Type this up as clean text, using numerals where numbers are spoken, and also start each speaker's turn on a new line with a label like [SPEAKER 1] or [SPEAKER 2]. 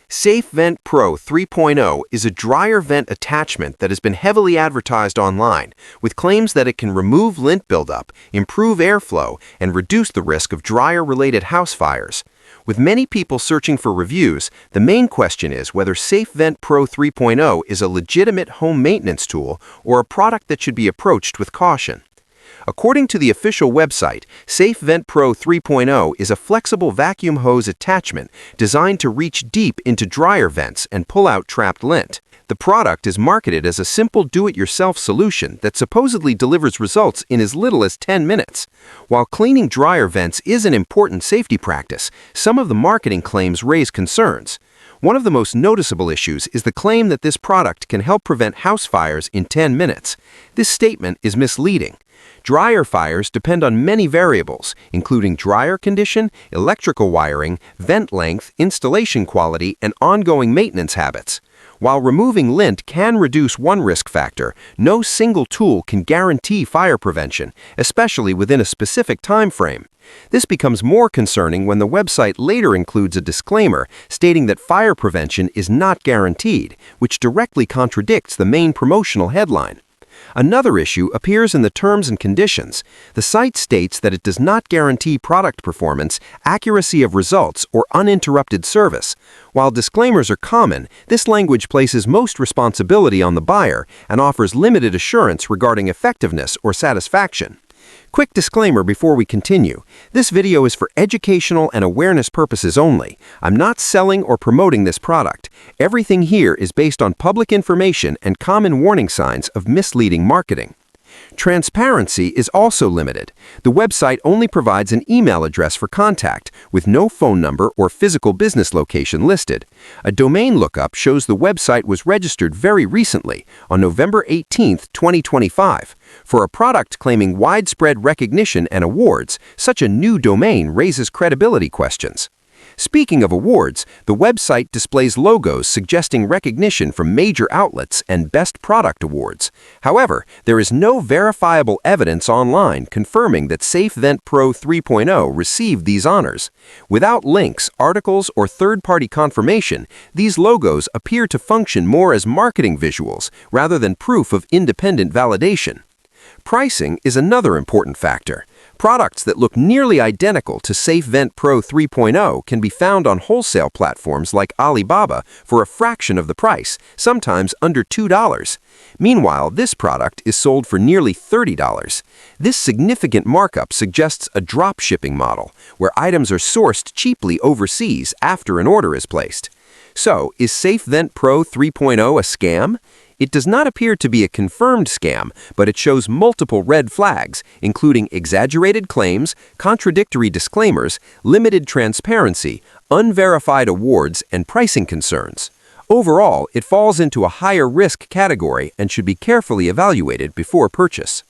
[SPEAKER 1] SafeVent Pro 3.0 is a dryer vent attachment that has been heavily advertised online, with claims that it can remove lint buildup, improve airflow, and reduce the risk of dryer-related house fires. With many people searching for reviews, the main question is whether SafeVent Pro 3.0 is a legitimate home maintenance tool or a product that should be approached with caution. According to the official website, SafeVent Pro 3.0 is a flexible vacuum hose attachment designed to reach deep into dryer vents and pull out trapped lint. The product is marketed as a simple do-it-yourself solution that supposedly delivers results in as little as 10 minutes. While cleaning dryer vents is an important safety practice, some of the marketing claims raise concerns. One of the most noticeable issues is the claim that this product can help prevent house fires in 10 minutes. This statement is misleading. Dryer fires depend on many variables, including dryer condition, electrical wiring, vent length, installation quality, and ongoing maintenance habits. While removing lint can reduce one risk factor, no single tool can guarantee fire prevention, especially within a specific time frame. This becomes more concerning when the website later includes a disclaimer stating that fire prevention is not guaranteed, which directly contradicts the main promotional headline. Another issue appears in the terms and conditions. The site states that it does not guarantee product performance, accuracy of results, or uninterrupted service. While disclaimers are common, this language places most responsibility on the buyer and offers limited assurance regarding effectiveness or satisfaction. Quick disclaimer before we continue. This video is for educational and awareness purposes only. I'm not selling or promoting this product. Everything here is based on public information and common warning signs of misleading marketing. Transparency is also limited. The website only provides an email address for contact, with no phone number or physical business location listed. A domain lookup shows the website was registered very recently, on November 18, 2025. For a product claiming widespread recognition and awards, such a new domain raises credibility questions. Speaking of awards, the website displays logos suggesting recognition from major outlets and Best Product Awards. However, there is no verifiable evidence online confirming that SafeVent Pro 3.0 received these honors. Without links, articles, or third-party confirmation, these logos appear to function more as marketing visuals rather than proof of independent validation. Pricing is another important factor. Products that look nearly identical to SafeVent Pro 3.0 can be found on wholesale platforms like Alibaba for a fraction of the price, sometimes under $2. Meanwhile, this product is sold for nearly $30. This significant markup suggests a drop shipping model, where items are sourced cheaply overseas after an order is placed. So, is SafeVent Pro 3.0 a scam? It does not appear to be a confirmed scam, but it shows multiple red flags, including exaggerated claims, contradictory disclaimers, limited transparency, unverified awards, and pricing concerns. Overall, it falls into a higher risk category and should be carefully evaluated before purchase.